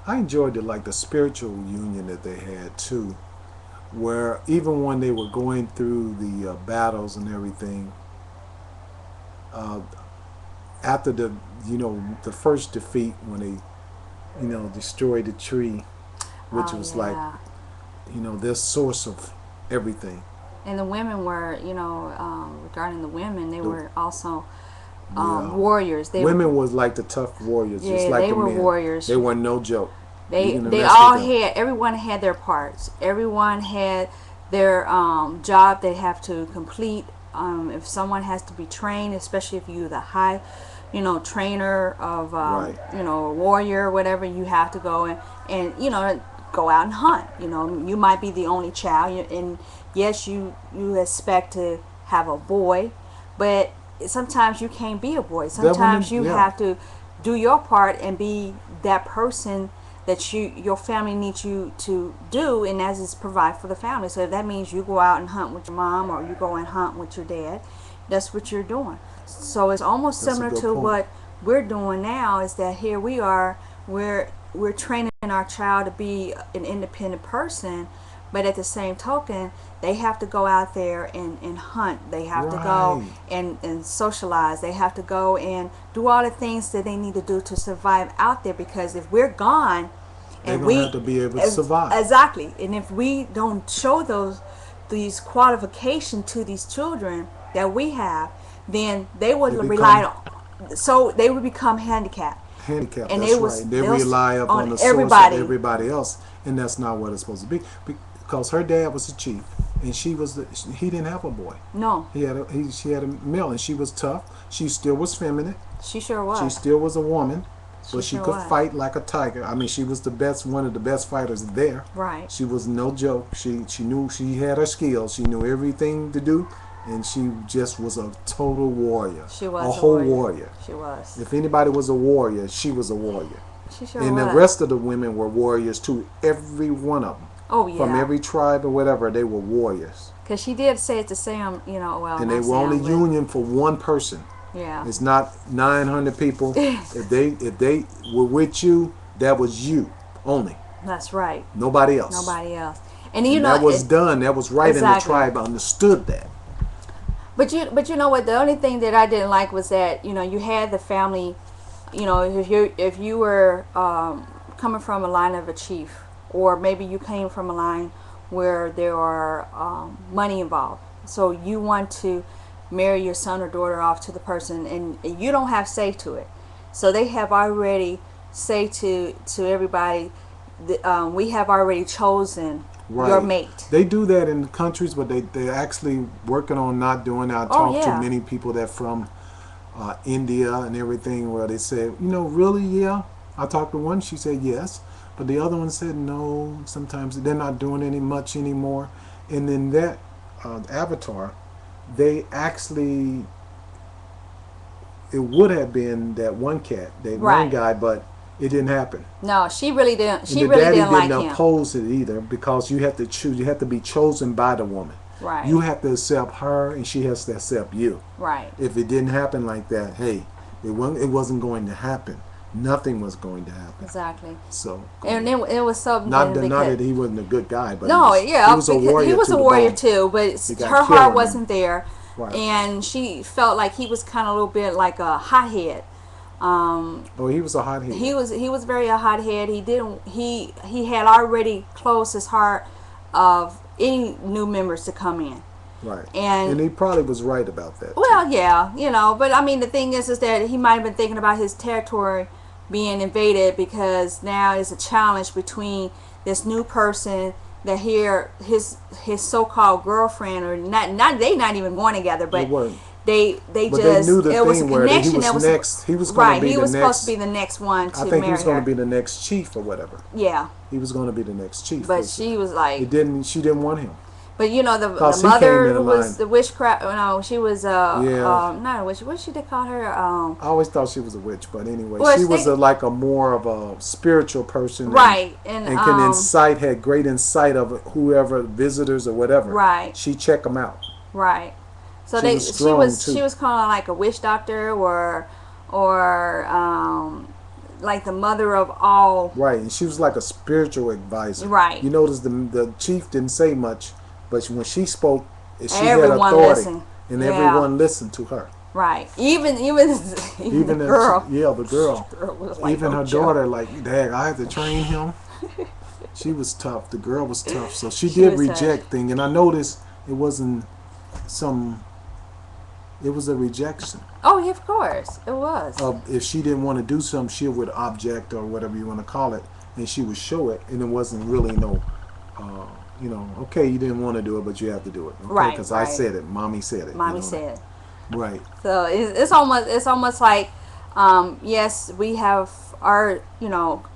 I enjoyed the spiritual union that they had too, where even when they were going through the battles and everything, uh, after the first defeat when they destroyed the tree, which Oh was like yeah. their source of everything. And the women were, regarding the women, they The, were also yeah, warriors. women was like the tough warriors, just Yeah, like they the were men. They warriors. were no joke. You can They mess with all them. had, everyone had their parts. Everyone had their job they have to complete. If someone has to be trained, especially if you're the high, trainer of, Right. a warrior or whatever, you have to go and go out and hunt. You might be the only child, and yes, you expect to have a boy, but sometimes you can't be a boy. That Sometimes women, you yeah, have to do your part and be that person that your family needs you to do, and that is provide for the family. So if that means you go out and hunt with your mom, or you go and hunt with your dad, that's what you're doing. So it's almost that's a similar good to point. what we're doing now. Is that here we are, we're training our child to be an independent person, but at the same token, they have to go out there and hunt. They have to go Right. and socialize. They have to go and do all the things that they need to do to survive out there, because if we're gone They're and gonna have we to be able to survive. exactly, and if we don't show these qualifications to these children that we have, then they will They rely become on, so they will become handicapped, handicapped. and That's right. They they'll rely on upon the source of everybody. everybody else, and that's not what it's supposed to be. Because her dad was a chief, and he didn't have a boy. No, She had a male, and she was tough. She still was feminine. she sure She was. still was a woman, She but she sure could was. fight like a tiger. I mean, she was the best, one of the best fighters there. Right. She was no joke. She knew she had her skills. She knew everything to do, and she just was a total warrior, She a was a whole warrior. warrior. She was. If anybody was a warrior, she was a warrior. She sure And the was. rest of the women were warriors too. Every one of them, Oh from yeah. every tribe or whatever, they were warriors, Because she did say it to Sam, well, and they not were only Sam, but union for one person. yeah. It's not 900 people. If they were with you, that was you only. That's right. Nobody else. Nobody else. And And that was done. That was right, and the exactly. tribe understood that. But you know what? The only thing that I didn't like was that you had the family. If you were coming from a line of a chief, or maybe you came from a line where there are money involved, so you want to marry your son or daughter off to the person, and you don't have say to it. So they have already say to everybody, we have already chosen your Right. mate. They do that in countries, but they're actually working on not doing that. I Oh talked to yeah. many people that from India and everything where they said, really, yeah. I talked to one, she said yes. But the other one said no. Sometimes they're not doing any much anymore. And then that Avatar, they actually, it would have been that one cat, that one Right. guy, but it didn't happen. No, she really didn't. And She the really daddy didn't didn't like him. oppose it either because you have to choose. You have to be chosen by the woman. Right. You have to accept her, and she has to accept you. Right. If it didn't happen like that, hey, it wasn't going to happen. Nothing was going to happen. Exactly. So, And it was something not because that he wasn't a good guy, but no, he yeah, was a because he warrior was to a the warrior bone. too, but He got her heart killed, wasn't there, right? and she felt like he was kind of a little bit like a hothead. Oh, he was a hothead. He was very a hothead. He had already closed his heart of any new members to come in. Right. And And he probably was right about that too. well, yeah, but I mean, the thing is that he might have been thinking about his territory being invaded, because now it's a challenge between this new person that here his so-called girlfriend, or not they not even going together, They but weren't. they But they just, knew the it was a thing where he connection was that was next. He was going to right. be He the was supposed to next. be the next one I to think he marry was going to her. be the next chief or whatever. Yeah, He was going to be the next chief. but she was like, It didn't. She didn't want him. but the Cause he came mother in who was line. the witchcraft. No, she was Yeah. not a witch. What should they call her? I always thought she was a witch, but anyway, Well, she was they, like a more of a spiritual person, right, and can had great insight of whoever visitors or whatever. right, She check them out. right. So She was she strong was too. she was kind of like a witch doctor, or like the mother of all. Right, and she was like a spiritual advisor. Right. You notice the chief didn't say much, but when she spoke, she had Everyone authority, listened. and Yeah. everyone listened to her. Right. Even the Even girl. the girl, The girl was like, even no her joke. daughter, like, Dad, I had to train him. She was tough. The girl was tough, so she She did was tough. reject thing, and I noticed it wasn't some. It was a rejection. Oh, yeah, of course. It was. If she didn't want to do something, she would object or whatever you want to call it, and she would show it, and it wasn't really no, uh, okay, you didn't want to do it, but you have to do it, okay, Right, because I right. said it, mommy said it, Mommy said. right, So it's almost like, yes, we have our,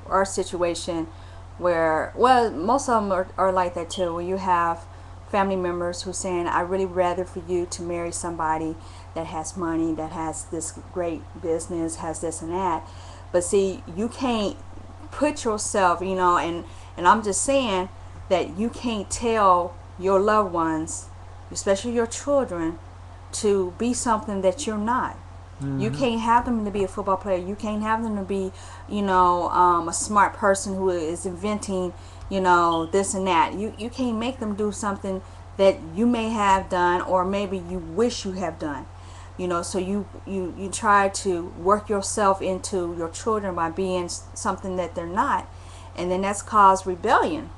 our situation where, well, most of them are like that too, where you have family members who saying, I really rather for you to marry somebody that has money, that has this great business, has this and that. But see, you can't put yourself, and I'm just saying that you can't tell your loved ones, especially your children, to be something that you're not. You can't have them to be a football player. You can't have them to be, a smart person who is inventing, this and that. You can't make them do something that you may have done or maybe you wish you have done. So you try to work yourself into your children by being something that they're not, and then that's caused rebellion.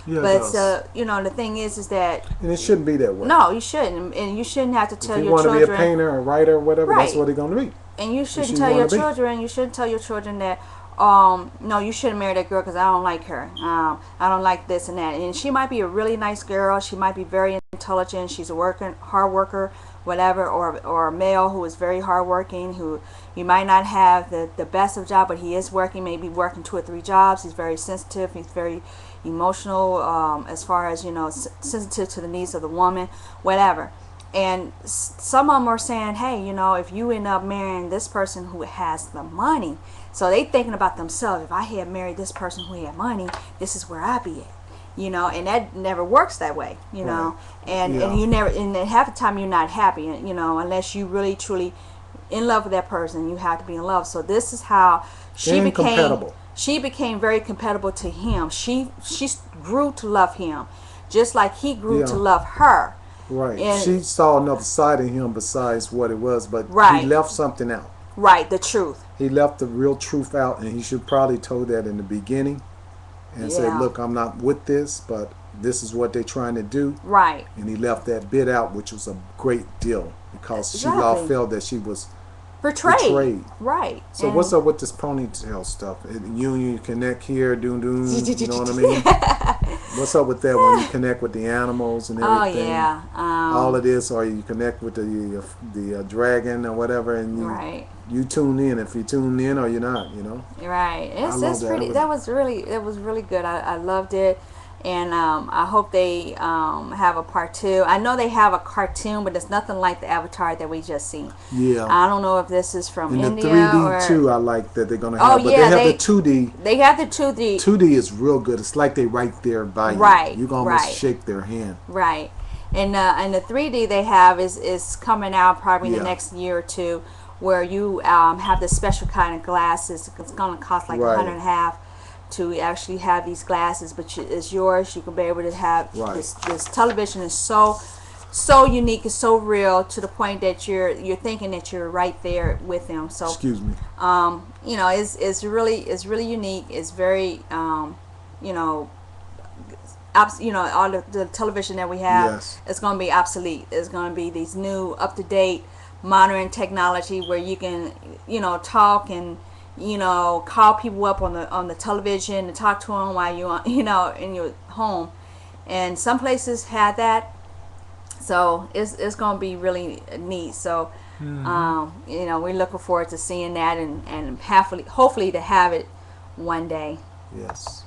yeah, it But does, the thing is that and it shouldn't be that way. no, you shouldn't, and you shouldn't have to If tell you your want to be a children. painter, a writer, or whatever, that's Right. what they're going to be. And you If shouldn't you tell your want to be, children. You shouldn't tell your children that, no, you shouldn't marry that girl because I don't like her. I don't like this and that. And she might be a really nice girl. She might be very intelligent. She's a hard worker, whatever. Or a male who is very hardworking, who you might not have the best of job, but he is working, maybe working 2 or 3 jobs. He's very sensitive. He's very emotional, as far as sensitive to the needs of the woman, whatever. And some of them are saying, hey, if you end up marrying this person who has the money, so they thinking about themselves. If I had married this person who had money, this is where I'd be at. And that never works that way. right, And yeah, you never, and then half the time you're not happy. Unless you really truly in love with that person, you have to be in love. So this is how she and became. compatible. She became very compatible to him. She grew to love him, just like he grew to Yeah. love her. Right. And She saw another side of him besides what it was, but he right, left something out. right, the truth. He left the real truth out, and he should probably told that in the beginning and say, Yeah, "Look, I'm not with this, but this is what they're trying to do." right, And he left that bit out, which was a great deal because she exactly. felt that she was Betrayed. betrayed. Right. So And what's up with this ponytail stuff? You connect here, doon doon. You know what I mean? What's up with that when you connect with the animals and Oh everything? yeah. All of this, or you connect with the dragon or whatever, and Right. you tune in if you tune in or you're not. You know, Right. I love It's that. pretty. That was really good. I loved it, and I hope they have a part 2. I know they have a cartoon, but it's nothing like the Avatar that we just seen. Yeah. I don't know if this is from And the India 3D or. too, I like that they're gonna Oh have, but yeah, they have the 2D. they have the 2D. 2D is real good. It's like they right there by Right, you. You can almost right. shake their hand. Right. And the 3D they have is coming out probably in the Yeah. next year or two, where you have this special kind of glasses. It's going to cost like Right. $150 to actually have these glasses, but it's yours. You can be able to have Right. this television is so unique, it's so real to the point that you're thinking that you're right there with them. So Excuse me. it's really unique. It's very you know all the television that we have Yes. is going to be obsolete. It's going to be these new up to date modern technology where you can talk and call people up on the television and talk to them while you in your home, and some places have that. So it's going to be really neat. So we're looking forward to seeing that and hopefully to have it one day. Yes.